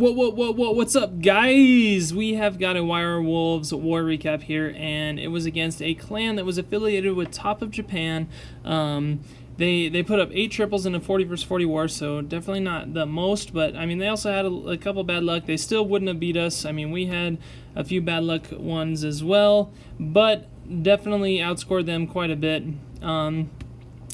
What's up, guys? We have got a Werewolves war recap here, and it was against a clan that was affiliated with Top of Japan. They put up 8 triples in a 40 versus 40 war, so definitely not the most, but I mean, they also had a couple bad luck. They still wouldn't have beat us. I mean, we had a few bad luck ones as well, but definitely outscored them quite a bit.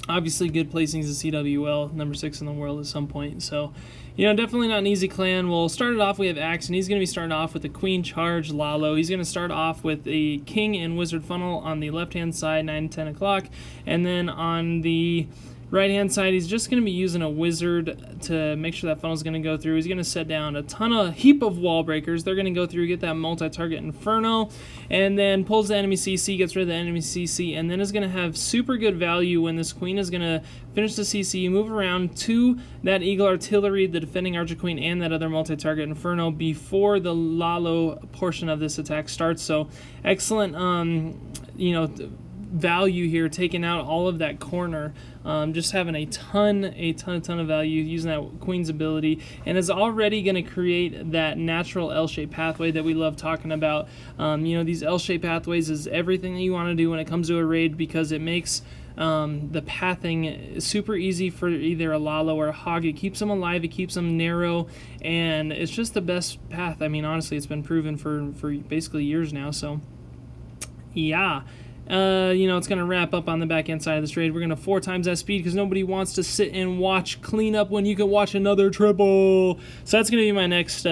Obviously good placings at CWL, number 6 in the world at some point, so you know, definitely not an easy clan. We'll start it off. We have Axe, and he's going to be starting off with the Queen Charge Lalo. He's going to start off with a King and Wizard Funnel on the left-hand side, 9 and 10 o'clock. And then on the right-hand side, he's just going to be using a Wizard to make sure that funnel's going to go through. He's going to set down a heap of wall breakers. They're going to go through, get that multi-target Inferno, and then pulls the enemy CC, gets rid of the enemy CC, and then is going to have super good value when this Queen is going to finish the CC, move around to that Eagle Artillery, the defending Archer Queen, and that other multi-target Inferno before the Lalo portion of this attack starts. So excellent, value here, taking out all of that corner, just having a ton of value using that Queen's ability, and is already going to create that natural L-shaped pathway that we love talking about. These L-shaped pathways is everything that you want to do when it comes to a raid, because it makes the pathing super easy for either a Lalo or a Hog. It keeps them alive, it keeps them narrow, and it's just the best path. I mean, honestly, it's been proven for basically years now, so yeah. It's going to wrap up on the back end side of this raid. We're going to 4 times that speed because nobody wants to sit and watch cleanup when you can watch another triple. So that's going to be my next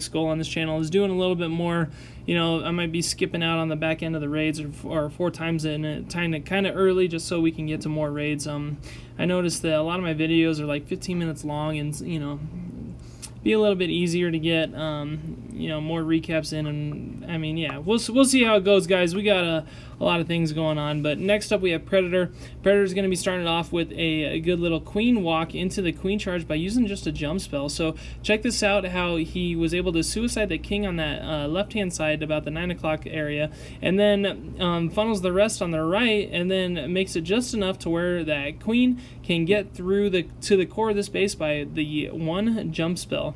goal on this channel, is doing a little bit more. I might be skipping out on the back end of the raids or 4 times in it, kind of early, just so we can get to more raids. I noticed that a lot of my videos are like 15 minutes long, and be a little bit easier to get more recaps in, and I mean, yeah, we'll see how it goes, guys. We got a lot of things going on, but next up we have Predator. Predator's going to be starting off with a good little Queen walk into the Queen Charge by using just a jump spell. So check this out, how he was able to suicide the King on that left-hand side about the 9 o'clock area, and then funnels the rest on the right, and then makes it just enough to where that Queen can get through to the core of this base by the 1 jump spell.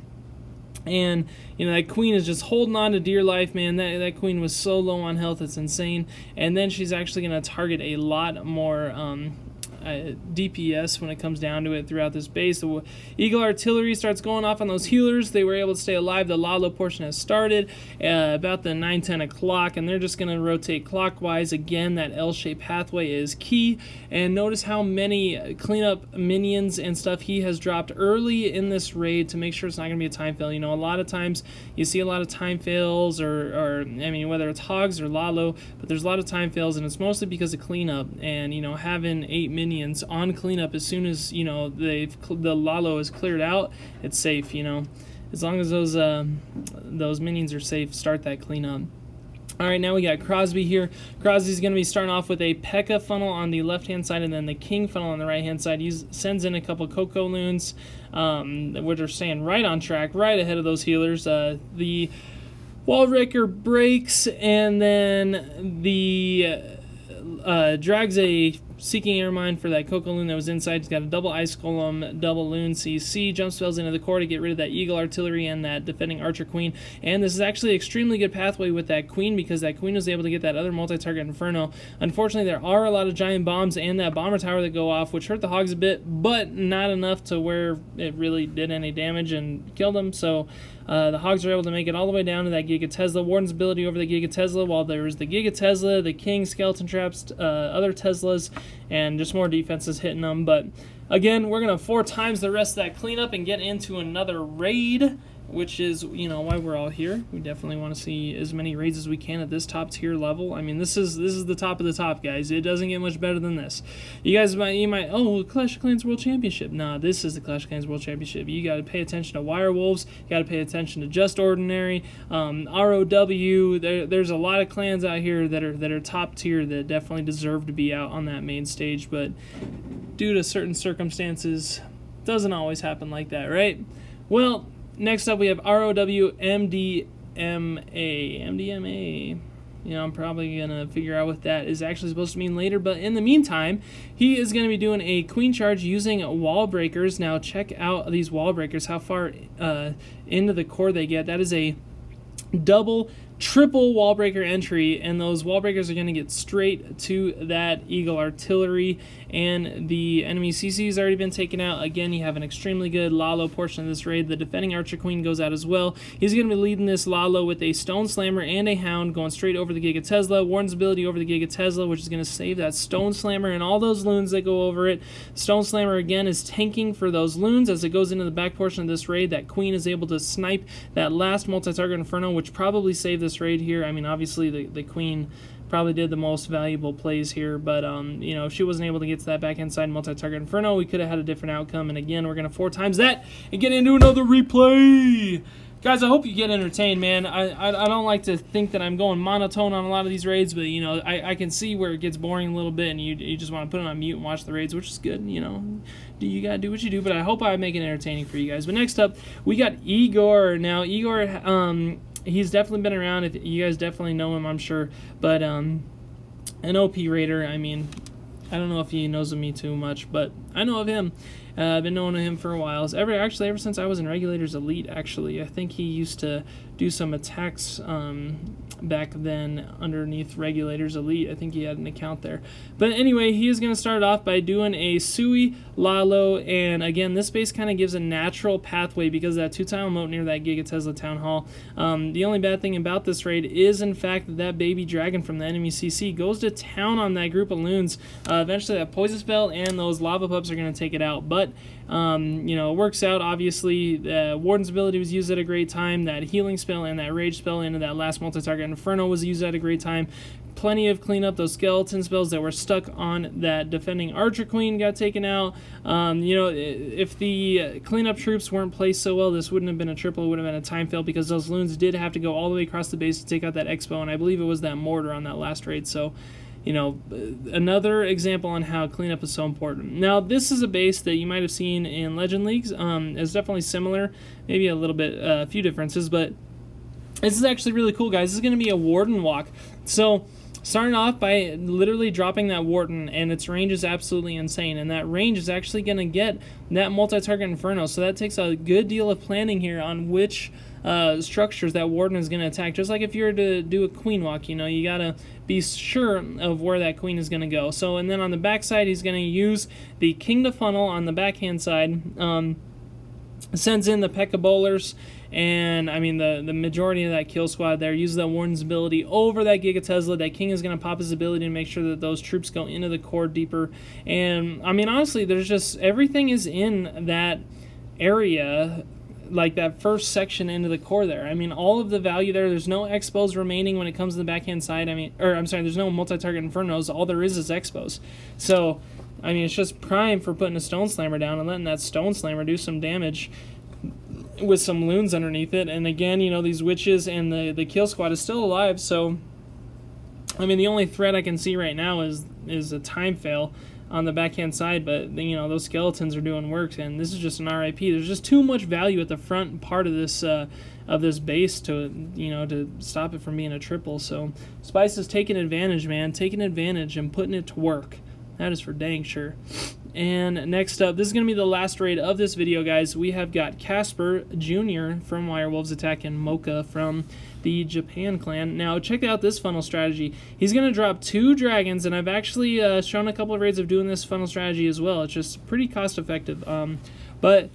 And that Queen is just holding on to dear life, man. That Queen was so low on health, it's insane. And then she's actually going to target a lot more DPS when it comes down to it throughout this base. The Eagle Artillery starts going off on those healers. They were able to stay alive. The Lalo portion has started about the 9-10 o'clock, and they're just going to rotate clockwise. Again, that L-shaped pathway is key. And notice how many cleanup minions and stuff he has dropped early in this raid to make sure it's not going to be a time fail. A lot of times you see a lot of time fails, or whether it's Hogs or Lalo, but there's a lot of time fails, and it's mostly because of cleanup. And having 8 minions on cleanup as soon as the Lalo is cleared out, it's safe. As long as those minions are safe, start that cleanup. Alright, now we got Crosby here. Crosby's going to be starting off with a P.E.K.K.A funnel on the left-hand side, and then the King funnel on the right-hand side. He sends in a couple Coco Loons, which are staying right on track, right ahead of those healers. The Wall Breaker breaks, and then the drags a Seeking Airmine for that Coco Loon that was inside. He's got a double Ice Golem, double Loon CC, jump spells into the core to get rid of that Eagle Artillery and that defending Archer Queen. And this is actually an extremely good pathway with that Queen, because that Queen was able to get that other multi-target Inferno. Unfortunately, there are a lot of giant bombs and that bomber tower that go off, which hurt the Hogs a bit, but not enough to where it really did any damage and killed them. So the Hogs are able to make it all the way down to that Giga Tesla. Warden's ability over the Giga Tesla, while there was the Giga Tesla, the King, Skeleton Traps, other Teslas, and just more defenses hitting them. But again, we're going to 4 times the rest of that cleanup and get into another raid, which is, why we're all here. We definitely want to see as many raids as we can at this top tier level. I mean, this is the top of the top, guys. It doesn't get much better than this. You guys might, oh, Clash of Clans World Championship. Nah, this is the Clash of Clans World Championship. You got to pay attention to Werewolves. You got to pay attention to Just Ordinary, ROW. There's a lot of clans out here that are top tier that definitely deserve to be out on that main stage, but due to certain circumstances, doesn't always happen like that, right? Well, next up we have ROW MDMA. You know, I'm probably going to figure out what that is actually supposed to mean later. But in the meantime, he is going to be doing a queen charge using wall breakers. Now, check out these wall breakers, how far into the core they get. That is a double, triple wall breaker entry, and those wall breakers are going to get straight to that Eagle artillery, and the enemy CC has already been taken out. Again, you have an extremely good Lalo portion of this raid. The defending Archer Queen goes out as well. He's going to be leading this Lalo with a Stone Slammer and a Hound going straight over the Giga Tesla. Warden's ability over the Giga Tesla, which is going to save that Stone Slammer and all those loons that go over it. Stone Slammer, again, is tanking for those loons as it goes into the back portion of this raid. That Queen is able to snipe that last multi-target Inferno, which probably saved this raid here. I mean, obviously, the Queen probably did the most valuable plays here, but you know, if she wasn't able to get to that backhand side multi-target Inferno, we could have had a different outcome. And again, we're gonna 4 times that and get into another replay. Guys, I hope you get entertained, man. I don't like to think that I'm going monotone on a lot of these raids, but you know, I can see where it gets boring a little bit, and you just want to put it on mute and watch the raids, which is good. You know, you gotta do what you do, but I hope I make it entertaining for you guys. But next up, we got Igor. Now, Igor, he's definitely been around. If you guys definitely know him, I'm sure. But an OP raider. I mean, I don't know if he knows of me too much, but I know of him. I've been knowing him for a while. Ever since I was in Regulators Elite, actually. I think he used to do some attacks back then underneath Regulators Elite. I think he had an account there. But anyway, he is going to start off by doing a Sui, Lalo, and again, this base kind of gives a natural pathway because of that 2-tile moat near that Giga Tesla Town Hall. The only bad thing about this raid is, in fact, that baby dragon from the enemy CC goes to town on that group of loons. Eventually, that poison spell and those lava pups are going to take it out, but you know, it works out. Obviously, Warden's ability was used at a great time. That healing spell and that rage spell into that last multi-target Inferno was used at a great time. Plenty of cleanup. Those skeleton spells that were stuck on that defending Archer Queen got taken out. You know, if the cleanup troops weren't placed so well, this wouldn't have been a triple. It would have been a time fail because those loons did have to go all the way across the base to take out that Expo, and I believe it was that mortar on that last raid. So, you know, another example on how cleanup is so important. Now, this is a base that you might have seen in Legend Leagues. It's definitely similar, maybe a little bit, a few differences, but this is actually really cool, guys. This is going to be a Warden walk. So, starting off by literally dropping that Warden, and its range is absolutely insane, and that range is actually going to get that multi-target Inferno, so that takes a good deal of planning here on which structures that Warden is going to attack. Just like if you were to do a Queen walk, you know, you got to be sure of where that Queen is going to go. So, and then on the back side, he's going to use the King to Funnel on the backhand side, sends in the P.E.K.K.A. bowlers, and I mean the majority of that kill squad there uses that Warden's ability over that Giga Tesla. That King is going to pop his ability to make sure that those troops go into the core deeper. And I mean, honestly, there's just everything is in that area, like that first section into the core there. I mean, all of the value there. There's no expos remaining when it comes to the backhand side. I mean, or I'm sorry, there's no multi-target Infernos. All there is expos. So, I mean, it's just prime for putting a Stone Slammer down and letting that Stone Slammer do some damage with some loons underneath it. And again, you know, these witches and the kill squad is still alive. So, I mean, the only threat I can see right now is a time fail on the backhand side, but you know, those skeletons are doing work, and this is just an RIP. There's just too much value at the front part of this base to, you know, to stop it from being a triple. So Spice is taking advantage, man, taking advantage and putting it to work. That is for dang sure. And next up, this is going to be the last raid of this video, guys. We have got Casper Jr. from Wirewolves attacking Mocha from the Japan clan. Now, check out this funnel strategy. He's going to drop 2 dragons, and I've actually shown a couple of raids of doing this funnel strategy as well. It's just pretty cost effective. But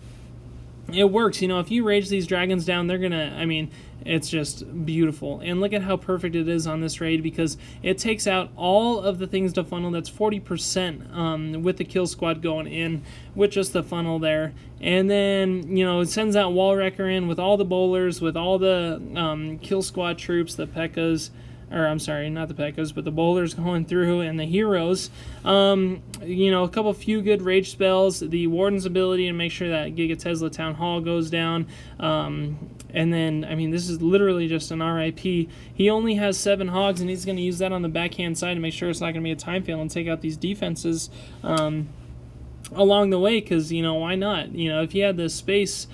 it works. You know, if you rage these dragons down, they're going to, I mean, it's just beautiful. And look at how perfect it is on this raid, because it takes out all of the things to funnel. That's 40% with the kill squad going in with just the funnel there. And then, you know, it sends that wall wrecker in with all the bowlers, with all the kill squad troops, the P.E.K.K.A.s, or I'm sorry, not the P.E.K.K.A.s, but the bowlers going through, and the heroes. You know, a few good rage spells, the Warden's ability to make sure that Giga Tesla Town Hall goes down. And then, I mean, this is literally just an RIP. He only has 7 hogs, and he's going to use that on the backhand side to make sure it's not going to be a time fail and take out these defenses along the way, because, you know, why not? You know, if he had the space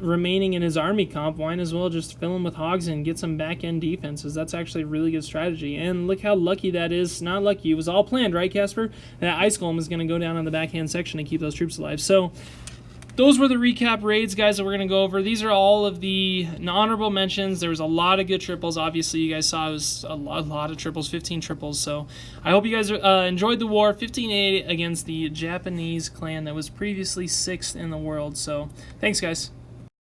remaining in his army comp, why as well just fill him with hogs and get some back-end defenses. That's actually a really good strategy. And look how lucky that is. Not lucky. It was all planned, right, Casper? That Ice Golem is going to go down in the backhand section to keep those troops alive. So those were the recap raids, guys, that we're going to go over. These are all of the honorable mentions. There was a lot of good triples. Obviously, you guys saw it was a lot of triples, 15 triples. So I hope you guys enjoyed the war. 15-8 against the Japanese clan that was previously 6th in the world. So thanks, guys.